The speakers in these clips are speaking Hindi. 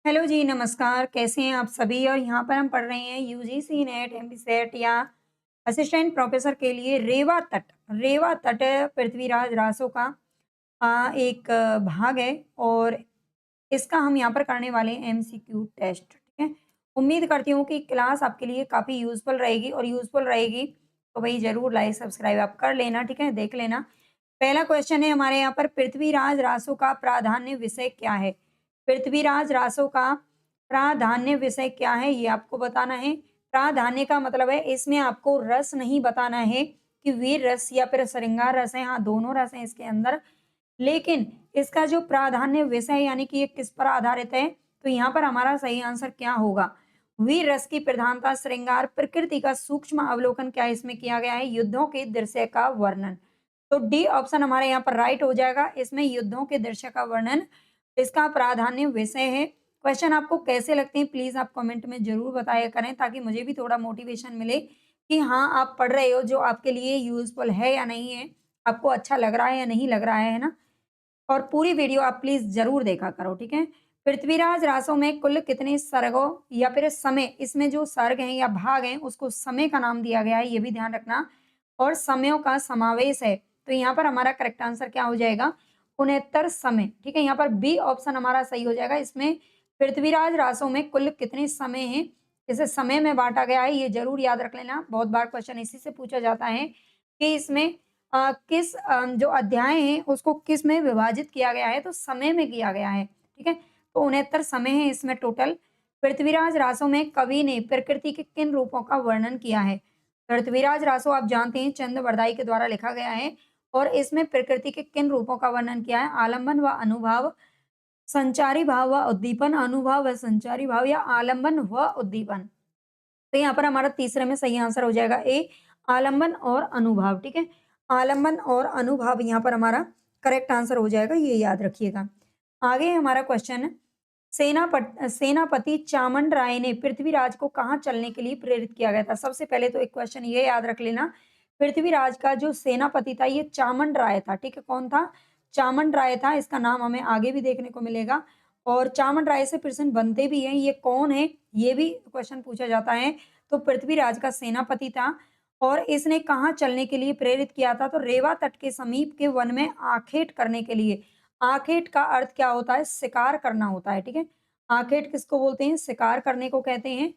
हेलो जी, नमस्कार। कैसे हैं आप सभी? और यहाँ पर हम पढ़ रहे हैं यूजीसी नेट, एमपीसेट या असिस्टेंट प्रोफेसर के लिए रेवा तट पृथ्वीराज रासो का एक भाग है और इसका हम यहाँ पर करने वाले हैं एमसीक्यू टेस्ट, ठीक है? उम्मीद करती हूँ कि क्लास आपके लिए काफ़ी यूज़फुल रहेगी और यूज़फुल रहेगी तो भई ज़रूर लाइक, सब्सक्राइब आप कर लेना, ठीक है? देख लेना। पहला क्वेश्चन है हमारे यहाँ पर पृथ्वीराज रासो का प्राधान्य विषय क्या है? पृथ्वीराज रासो का प्राधान्य विषय क्या है ये आपको बताना है। प्राधान्य का मतलब है इसमें आपको रस नहीं बताना है कि वीर रस या फिर श्रृंगार रस है। हाँ, दोनों रस हैं इसके अंदर। लेकिन इसका जो प्राधान्य विषय यानी कि ये किस पर आधारित है, तो यहाँ पर हमारा सही आंसर क्या होगा? वीर रस की प्रधानता, श्रृंगार, प्रकृति का सूक्ष्म अवलोकन क्या इसमें किया गया है? युद्धों के दृश्य का वर्णन। तो डी ऑप्शन हमारे यहाँ पर राइट हो जाएगा। इसमें युद्धों के दृश्य का वर्णन इसका प्राधान्य विषय है। क्वेश्चन आपको कैसे लगते हैं प्लीज आप कमेंट में जरूर बताया करें ताकि मुझे भी थोड़ा मोटिवेशन मिले कि हाँ आप पढ़ रहे हो जो आपके लिए यूजफुल है या नहीं है, आपको अच्छा लग रहा है या नहीं लग रहा है ना। और पूरी वीडियो आप प्लीज जरूर देखा करो, ठीक है। पृथ्वीराज रासो में कुल कितने सर्गों या फिर समय, इसमें जो सर्ग हैं या भाग हैं उसको समय का नाम दिया गया है, ये भी ध्यान रखना। और समयों का समावेश है, तो यहाँ पर हमारा करेक्ट आंसर क्या हो जाएगा? 69 समय, ठीक है। यहाँ पर बी ऑप्शन हमारा सही हो जाएगा। इसमें पृथ्वीराज रासो में कुल कितने समय हैं, इसे समय में बांटा गया है, ये जरूर याद रख लेना। बहुत बार क्वेश्चन इसी से पूछा जाता है कि इसमें किस जो अध्याय हैं उसको किस में विभाजित किया गया है, तो समय में किया गया है, ठीक है। तो 69 समय है इसमें टोटल। पृथ्वीराज रासो में कवि ने प्रकृति के किन रूपों का वर्णन किया है? पृथ्वीराज रासो आप जानते हैं चंद बरदाई के द्वारा लिखा गया है और इसमें प्रकृति के किन रूपों का वर्णन किया है? आलंबन व अनुभाव, संचारी भाव व उद्दीपन, अनुभव व संचारी भाव, या आलंबन व उद्दीपन। तो यहाँ पर हमारा तीसरे में सही आंसर हो जाएगा ए, आलंबन और अनुभाव, ठीक है। आलंबन और अनुभाव यहाँ पर हमारा करेक्ट आंसर हो जाएगा, ये याद रखिएगा। आगे हमारा क्वेश्चन, सेनापति चामन राय ने पृथ्वीराज को कहाँ चलने के लिए प्रेरित किया गया था? सबसे पहले तो एक क्वेश्चन ये याद रख लेना, पृथ्वीराज का जो सेनापति था ये चामन राय था, ठीक है। कौन था? चामन राय था। इसका नाम हमें आगे भी देखने को मिलेगा और चामन राय से प्रश्न बनते भी हैं। ये कौन है ये भी क्वेश्चन पूछा जाता है। तो पृथ्वीराज का सेनापति था और इसने कहाँ चलने के लिए प्रेरित किया था? तो रेवा तट के समीप के वन में आखेट करने के लिए। आखेट का अर्थ क्या होता है? शिकार करना होता है, ठीक है। आखेट किसको बोलते हैं? शिकार करने को कहते हैं।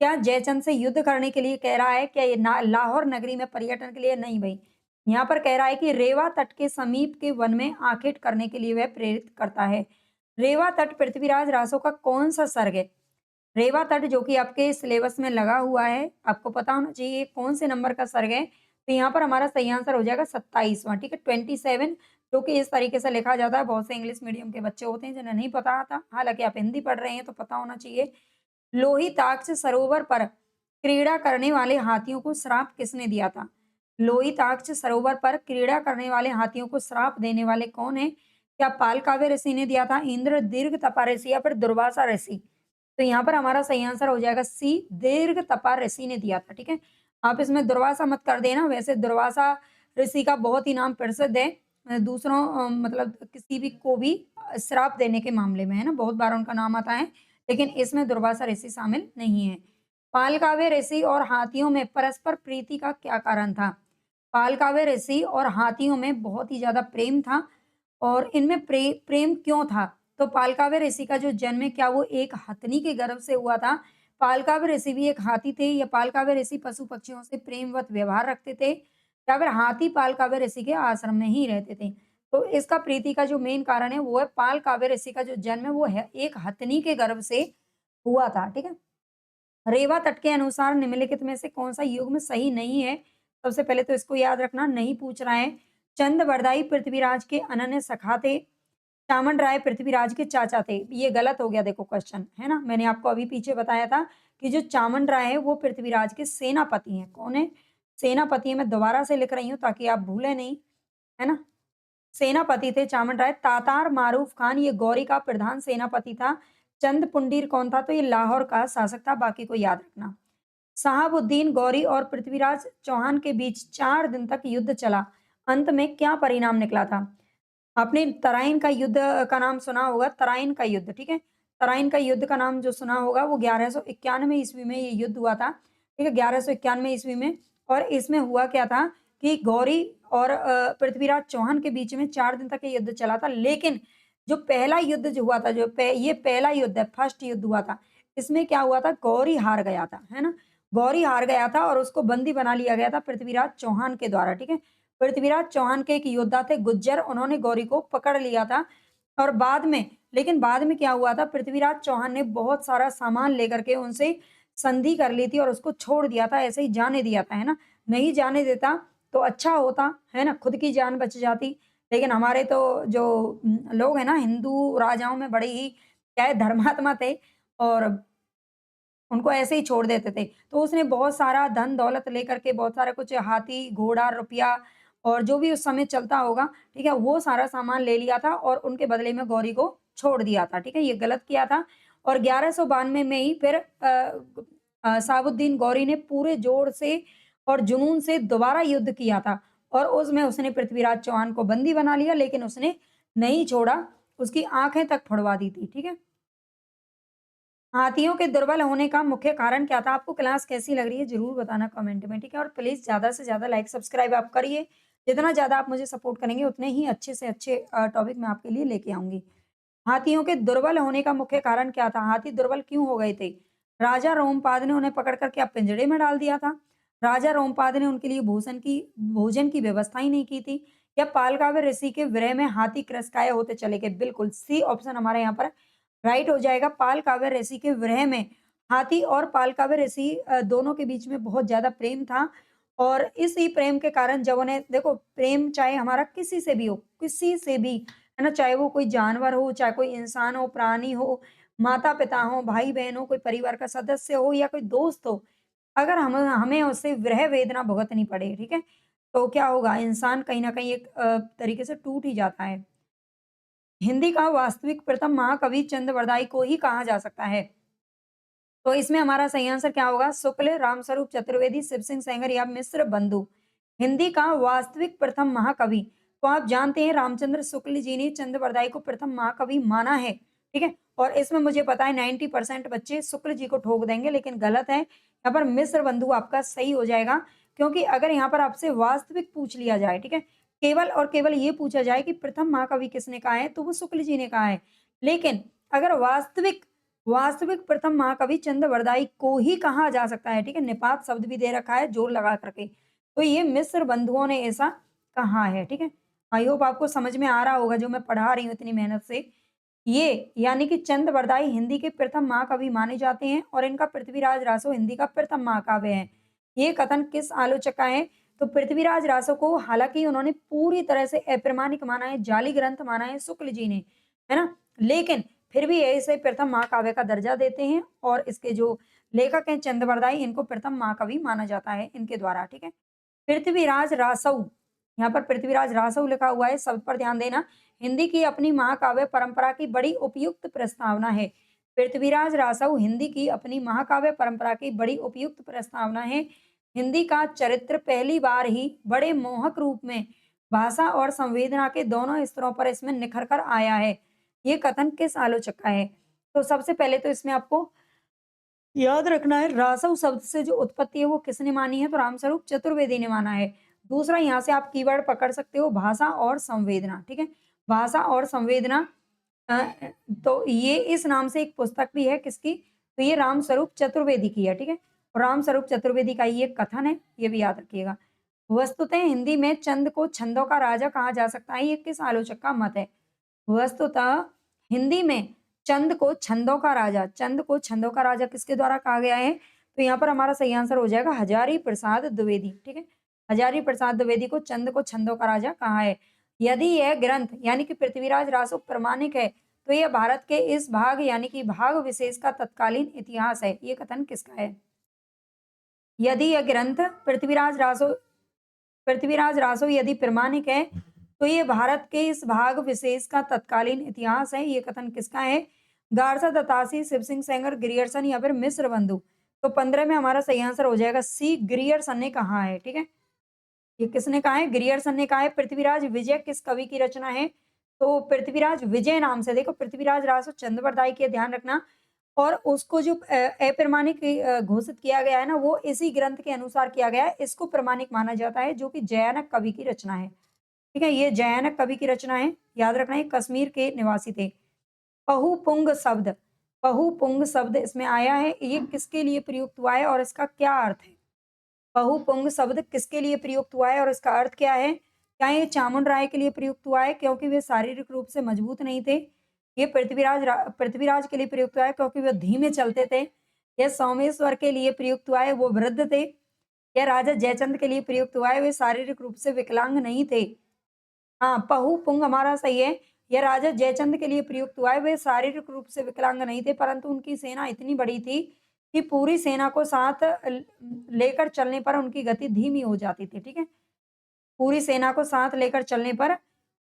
क्या जयचंद से युद्ध करने के लिए कह रहा है? क्या ये लाहौर नगरी में पर्यटन के लिए? नहीं भाई, यहाँ पर कह रहा है कि रेवा तट के समीप के वन में आखेट करने के लिए वह प्रेरित करता है। रेवा तट पृथ्वीराज रासो का कौन सा सर्ग है? रेवा तट जो कि आपके सिलेबस में लगा हुआ है, आपको पता होना चाहिए कौन से नंबर का सर्ग है। तो यहाँ पर हमारा सही आंसर हो जाएगा 27वां, ठीक है, 27, जो कि इस तरीके से लिखा जाता है। बहुत से इंग्लिश मीडियम के बच्चे होते हैं जिन्हें नहीं पता था, हालांकि आप हिंदी पढ़ रहे हैं तो पता होना चाहिए। लोहिताक्ष सरोवर पर क्रीड़ा करने वाले हाथियों को श्राप किसने दिया था? लोहिताक्ष सरोवर पर क्रीड़ा करने वाले हाथियों को श्राप देने वाले कौन है? क्या पालकाव्य ऋषि ने दिया था, इंद्र, दीर्घ तपा ऋषि, या फिर दुर्वासा ऋषि? तो यहाँ पर हमारा सही आंसर हो जाएगा सी, दीर्घ तपा ऋषि ने दिया था, ठीक है। आप इसमें दुर्वासा मत कर देना, वैसे दुर्वासा ऋषि का बहुत ही नाम प्रसिद्ध है दूसरों मतलब किसी भी को भी श्राप देने के मामले में, है ना, बहुत बार उनका नाम आता है, लेकिन इसमें दुर्वासा ऋषि शामिल नहीं है। पालकाव्य ऋषि और हाथियों में परस्पर प्रीति का क्या कारण था? पालकाव्य ऋषि और हाथियों में बहुत ही ज्यादा प्रेम था और इनमें प्रेम क्यों था? तो पालकाव्य ऋषि का जो जन्म है क्या वो एक हथनी के गर्भ से हुआ था? पालकाव्य ऋषि भी एक हाथी थे, या पालकाव्य ऋषि पशु पक्षियों से प्रेमवत व्यवहार रखते थे, या फिर हाथी पालकाव्य ऋषि के आश्रम में ही रहते थे? तो इसका प्रीति का जो मेन कारण है वो है पालकाव्य ऋषि का जो जन्म है वो है एक हथनी के गर्भ से हुआ था, ठीक है। रेवा तट के अनुसार निम्नलिखित में से कौन सा युग्म सही नहीं है? सबसे पहले तो इसको याद रखना, नहीं पूछ रहा है। चंद बरदाई पृथ्वीराज के अनन्य सखा थे, चामन राय पृथ्वीराज के चाचा थे। ये गलत हो गया देखो क्वेश्चन, है ना। मैंने आपको अभी पीछे बताया था कि जो चामन राय है वो पृथ्वीराज के सेनापति हैं। कौन है? सेनापति है। मैं दोबारा से लिख रही हूँ ताकि आप भूले नहीं, है ना। सेनापति थे चामन राय। तातार मारूफ खान ये गौरी का प्रधान सेनापति था। चंद पुंडीर कौन था? तो ये लाहौर का शासक था, बाकी को याद रखना। शहाबुद्दीन गौरी और पृथ्वीराज चौहान के बीच 4 दिन तक युद्ध चला, अंत में क्या परिणाम निकला था? आपने तराइन का युद्ध का नाम सुना होगा, तराइन का युद्ध, ठीक है। तराइन का युद्ध का नाम जो सुना होगा, वो 1191 ईस्वी में ये युद्ध हुआ था, ठीक है? 1191 ईस्वी में। और इसमें हुआ क्या था कि गौरी और पृथ्वीराज चौहान के बीच में 4 दिन तक ये युद्ध चला था। लेकिन जो पहला युद्ध जो हुआ था, ये पहला युद्ध है, फर्स्ट युद्ध हुआ था। इसमें क्या हुआ था, गौरी हार गया था, है ना? गौरी हार गया था और उसको बंदी बना लिया गया था पृथ्वीराज चौहान के द्वारा, ठीक है? पृथ्वीराज चौहान के एक योद्धा थे गुज्जर, उन्होंने गौरी को पकड़ लिया था। और बाद में क्या हुआ था, पृथ्वीराज चौहान ने बहुत सारा सामान लेकर के उनसे संधि कर ली थी और उसको छोड़ दिया था, ऐसे ही जाने दिया था, है ना? नहीं जाने देता तो अच्छा होता, है ना? खुद की जान बच जाती। लेकिन हमारे तो जो लोग हैं ना, हिंदू राजाओं में बड़े ही क्या है, धर्मात्मा थे और उनको ऐसे ही छोड़ देते थे। तो उसने बहुत सारा धन-दौलत लेकर के, बहुत सारा कुछ हाथी, घोड़ा, रुपया और जो भी उस समय चलता होगा, ठीक है? वो सारा सामान ले लिया था और उनके बदले में गौरी को छोड़ दिया था, ठीक है? ये गलत किया था। और 1192 में ही फिर शहाबुद्दीन गौरी ने पूरे जोर से और जुनून से दोबारा युद्ध किया था और उसमें उसने पृथ्वीराज चौहान को बंदी बना लिया, लेकिन उसने नहीं छोड़ा, उसकी आँखें तक फुड़वा दी थी, ठीक है? हाथियों के दुर्बल होने का मुख्य कारण क्या था? आपको क्लास कैसी लग रही है ज़रूर बताना कमेंट में, ठीक है? और प्लीज़ ज़्यादा से ज़्यादा लाइक सब्सक्राइब आप करिए। जितना ज़्यादा आप मुझे सपोर्ट करेंगे उतने ही अच्छे से अच्छे टॉपिक मैं आपके लिए लेके आऊँगी। हाथियों के दुर्बल होने का मुख्य कारण क्या था? हाथी दुर्बल क्यों हो गए थे? राजा रोमपाद ने उन्हें पकड़ कर क्या पिंजड़े में डाल दिया था? राजा रोमपाद ने उनके लिए भोजन की व्यवस्था ही नहीं की थी? या पालकाव्य ऋषि के विरह में हाथी क्रस्काय होते चले गए? बिल्कुल सी ऑप्शन हमारे यहाँ पर राइट हो जाएगा। पालकाव्य ऋषि के विरह में हाथी और पालकाव्य ऋषि दोनों के बीच में बहुत ज़्यादा प्रेम था और इसी प्रेम के कारण जब उन्हें देखो, प्रेम चाहे हमारा किसी से भी हो, किसी से भी, है ना? चाहे वो कोई जानवर हो, चाहे कोई इंसान हो, प्राणी हो, माता-पिता हो, भाई-बहन हो, कोई परिवार का सदस्य हो या कोई दोस्त हो, अगर हमें उससे विरह वेदना भुगतनी पड़े, ठीक है? तो क्या होगा? इंसान कहीं न कहीं एक तरीके से टूट ही जाता है। हिंदी का वास्तविक प्रथम महाकवि चंद्रवरदाई को ही कहा जा सकता है। तो इसमें हमारा सही आंसर क्या होगा? शुक्ल, रामस्वरूप चतुर्वेदी, शिव सिंह सेंगर या मिश्र बंधु। हिंदी का वास्तविक प्रथम महाकवि, तो आप जानते हैं रामचंद्र शुक्ल जी ने चंद्रवरदाई को प्रथम महाकवि माना है, ठीक है? और इसमें मुझे पता है 90% बच्चे शुक्ल जी को ठोक देंगे, लेकिन गलत है। यहाँ पर मिश्र बंधु आपका सही हो जाएगा, क्योंकि अगर यहाँ पर आपसे वास्तविक पूछ लिया जाए, ठीक है? केवल और केवल ये पूछा जाए कि प्रथम महाकवि किसने कहा है, तो वो शुक्ल जी ने कहा है। लेकिन अगर वास्तविक वास्तविक प्रथम महाकवि चंद्रवरदाई को ही कहा जा सकता है, ठीक है? निपात शब्द भी दे रखा है जोर लगा करके। तो ये मिस्र बंधुओं ने ऐसा कहा है, ठीक है? आई होप आपको समझ में आ रहा होगा जो मैं पढ़ा रही हूँ इतनी मेहनत से। ये यानी कि चंद्रवरदाई हिंदी के प्रथम महाकवि माने जाते हैं और इनका पृथ्वीराज रासो हिंदी का प्रथम महाकाव्य है। ये कथन किस आलोचक का है? तो पृथ्वीराज रासो को हालाँकि उन्होंने पूरी तरह से अप्रमाणिक माना है, जाली ग्रंथ माना है शुक्ल जी ने, है ना? लेकिन फिर भी ये इसे प्रथम महाकाव्य का दर्जा देते हैं और इसके जो लेखक हैं चंद्रवरदाई, इनको प्रथम महाकवि माना जाता है इनके द्वारा, ठीक है? पृथ्वीराज रासौ, यहाँ पर पृथ्वीराज रासौ लिखा हुआ है, शब्द पर ध्यान देना। हिंदी की अपनी महाकाव्य परंपरा की बड़ी उपयुक्त प्रस्तावना है। पृथ्वीराज रासौ हिंदी की अपनी महाकाव्य परंपरा की बड़ी उपयुक्त प्रस्तावना है। हिंदी का चरित्र पहली बार ही बड़े मोहक रूप में भाषा और संवेदना के दोनों स्तरों पर इसमें निखर कर आया है। ये कथन किस आलोचक का है? तो सबसे पहले तो इसमें आपको याद रखना है, रासव शब्द से जो उत्पत्ति है वो किसने मानी है? तो रामस्वरूप चतुर्वेदी ने माना है। दूसरा, यहाँ से आप कीवर्ड पकड़ सकते हो, भाषा और संवेदना, ठीक है? भाषा और संवेदना अ, तो ये इस नाम से एक पुस्तक भी है किसकी? तो ये रामस्वरूप चतुर्वेदी की है, ठीक है? और रामस्वरूप चतुर्वेदी का ये कथन है, ये भी याद रखिएगा। वस्तुतः हिंदी में चंद को छंदों का राजा कहा जा सकता है, ये किस आलोचक का मत है? वस्तुतः हिंदी में चंद को छंदों का राजा किसके द्वारा कहा गया है? तो यहाँ पर हमारा सही आंसर हो जाएगा हजारी प्रसाद द्विवेदी, ठीक है? हजारी प्रसाद द्विवेदी को चंद को छंदों का राजा कहा है। यदि यह ग्रंथ यानी कि पृथ्वीराज रासो प्रामाणिक है, तो यह भारत के इस भाग यानी कि भाग विशेष का तत्कालीन इतिहास है। ये कथन किसका है? यदि यह ग्रंथ पृथ्वीराज रासो यदि प्रामाणिक है, तो ये भारत के इस भाग विशेष का तत्कालीन इतिहास है। ये कथन किसका है? गारसा दत्तासी, शिव सिंह सेंगर, ग्रियर्सन या फिर मिश्र बंधु। तो 15 में हमारा सही आंसर हो जाएगा सी, ग्रियर्सन ने कहा है, ठीक है? ये किसने कहा है? ग्रियर्सन ने कहा है। पृथ्वीराज विजय किस कवि की रचना है? तो पृथ्वीराज विजय नाम से, देखो पृथ्वीराज रासो चंद्रवरदाई के, ध्यान रखना। और उसको जो अप्रमाणिक घोषित किया गया है ना, वो इसी ग्रंथ के अनुसार किया गया है। इसको प्रमाणिक माना जाता है, जो कि जयानक कवि की रचना है। ठीक है, ये जयानक कवि की रचना है, याद रखना। ये कश्मीर के निवासी थे। पहुपुंग शब्द, पहुपुंग शब्द इसमें आया है, ये किसके लिए प्रयुक्त हुआ है और इसका क्या अर्थ है? बहुपुंग शब्द किसके लिए प्रयुक्त हुआ है और इसका अर्थ क्या है? क्या ये चामुंड राय के लिए प्रयुक्त हुआ है क्योंकि वे शारीरिक रूप से मजबूत नहीं थे? ये पृथ्वीराज के लिए प्रयुक्त हुआ है क्योंकि वे धीमे चलते थे? यह सोमेश्वर के लिए प्रयुक्त हुआ है, वो वृद्ध थे? या राजा जयचंद के लिए प्रयुक्त हुआ है, वे शारीरिक रूप से विकलांग नहीं थे? हाँ, पहुपुंग हमारा सही है। यह राजा जयचंद के लिए प्रयुक्त हुआ है, वे शारीरिक रूप से विकलांग नहीं थे, परंतु उनकी सेना इतनी बड़ी थी कि पूरी सेना को साथ लेकर चलने पर उनकी गति धीमी हो जाती थी। ठीक है, पूरी सेना को साथ लेकर चलने पर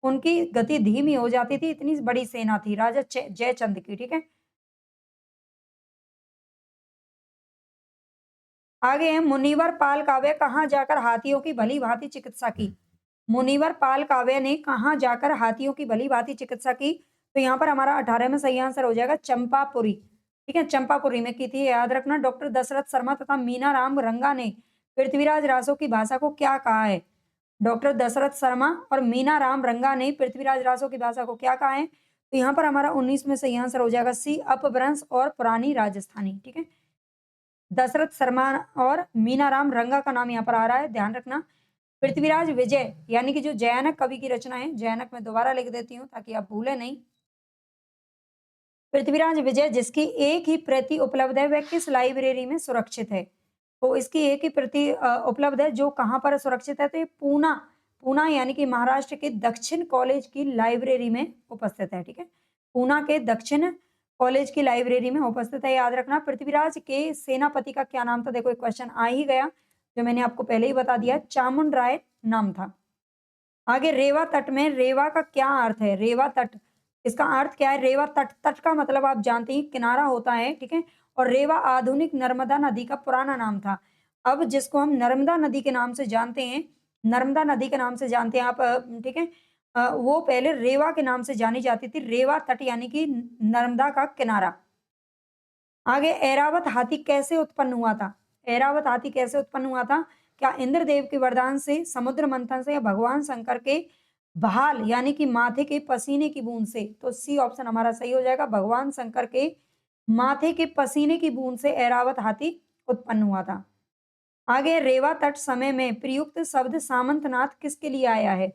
उनकी गति धीमी हो जाती थी, इतनी बड़ी सेना थी राजा जयचंद की। ठीक है, आगे है मुनिवर पाल काव्य कहाँ जाकर हाथियों की भली भांति चिकित्सा की? मुनिवर पाल काव्य ने कहाँ जाकर हाथियों की भली भांति चिकित्सा की? तो यहाँ पर हमारा 18 में सही आंसर हो जाएगा चंपापुरी। ठीक है, चंपापुरी में की थी, याद रखना। डॉक्टर दशरथ शर्मा तथा मीना राम रंगा ने पृथ्वीराज रासो की भाषा को क्या कहा है? डॉक्टर दशरथ शर्मा और मीना राम रंगा ने पृथ्वीराज रासो की भाषा को क्या कहा है? तो यहाँ पर हमारा 19 में सही आंसर हो जाएगा सी, अपभ्रंश और पुरानी राजस्थानी। ठीक है, दशरथ शर्मा और मीनाराम रंगा का नाम यहाँ पर आ रहा है, ध्यान रखना। पृथ्वीराज विजय यानी कि जो जयानक कवि की रचना है, जयानक मैं दोबारा लिख देती हूँ ताकि आप भूले नहीं। पृथ्वीराज विजय जिसकी एक ही प्रति उपलब्ध है, वह किस लाइब्रेरी में सुरक्षित है? तो इसकी एक ही प्रति उपलब्ध है, जो कहाँ पर सुरक्षित है? तो ये पूना, पूना यानी कि महाराष्ट्र के दक्षिण कॉलेज की लाइब्रेरी में उपस्थित है। ठीक है, पूना के दक्षिण कॉलेज की लाइब्रेरी में उपस्थित है, याद रखना। पृथ्वीराज के सेनापति का क्या नाम था? देखो एक क्वेश्चन आ ही गया, जो मैंने आपको पहले ही बता दिया, चामुंड राय नाम था। आगे रेवा तट में, रेवा का क्या अर्थ है? रेवा तट, इसका अर्थ क्या है? रेवा तट, तट का मतलब आप जानते हैं किनारा होता है। ठीक है, और रेवा आधुनिक नर्मदा नदी का पुराना नाम था। अब जिसको हम नर्मदा नदी के नाम से जानते हैं, नर्मदा नदी के नाम से जानते हैं आप, ठीक है, वो पहले रेवा के नाम से जानी जाती थी। रेवा तट यानी कि नर्मदा का किनारा। आगे ऐरावत हाथी कैसे उत्पन्न हुआ था? ऐरावत हाथी कैसे उत्पन्न हुआ था? क्या इंद्रदेव के वरदान से, समुद्र मंथन से, या भगवान शंकर के भाल यानी कि माथे के पसीने की बूंद से? तो सी ऑप्शन हमारा सही हो जाएगा, भगवान शंकर के माथे के पसीने की बूंद से ऐरावत हाथी उत्पन्न हुआ था। आगे रेवा तट समय में प्रयुक्त शब्द सामंतनाथ किसके लिए आया है?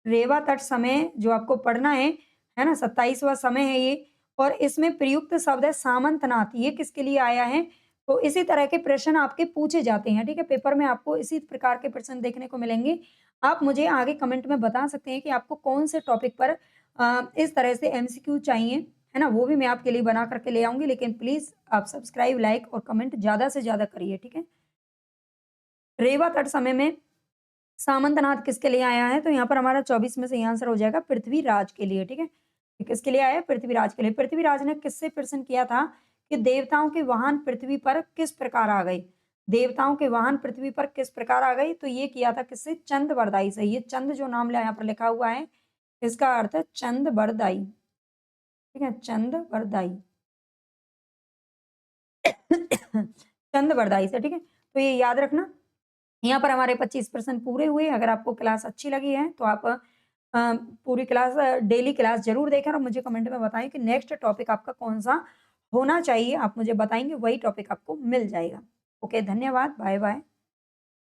रेवा तट समय जो आपको पढ़ना है ना, 27वां समय है ये, और इसमें प्रयुक्त शब्द है सामंतनाथ। ये किसके लिए आया है? तो इसी तरह के प्रश्न आपके पूछे जाते हैं। ठीक है, पेपर में आपको इसी प्रकार के प्रश्न देखने को मिलेंगे। आप मुझे आगे कमेंट में बता सकते हैं कि आपको कौन से टॉपिक पर इस तरह से एमसीक्यू चाहिए, है ना, वो भी मैं आपके लिए बना करके ले आऊंगी। लेकिन प्लीज आप सब्सक्राइब, लाइक और कमेंट ज्यादा से ज्यादा करिए। ठीक है, रेवा तट समय में सामंतनाथ किसके लिए आया है? तो यहाँ पर हमारा 24 में सही आंसर हो जाएगा पृथ्वीराज के लिए। ठीक है, ये किसके लिए आया है? पृथ्वीराज के लिए। पृथ्वीराज ने किससे प्रश्न किया था कि देवताओं के वाहन पृथ्वी पर किस प्रकार आ गए? देवताओं के वाहन पृथ्वी पर किस प्रकार आ गए? तो ये किया था किससे? चंद से। ये चंद जो नाम यहाँ पर लिखा हुआ है, इसका अर्थ है चंद बरदाई। ठीक है, चंद बरदाई चंद बरदाई से। ठीक है, तो ये याद रखना। यहाँ पर हमारे 25% पूरे हुए। अगर आपको क्लास अच्छी लगी है तो आप पूरी क्लास, डेली क्लास ज़रूर देखें और मुझे कमेंट में बताएँ कि नेक्स्ट टॉपिक आपका कौन-सा होना चाहिए। आप मुझे बताएँगे, वही टॉपिक आपको मिल जाएगा। ओके, धन्यवाद। बाय-बाय।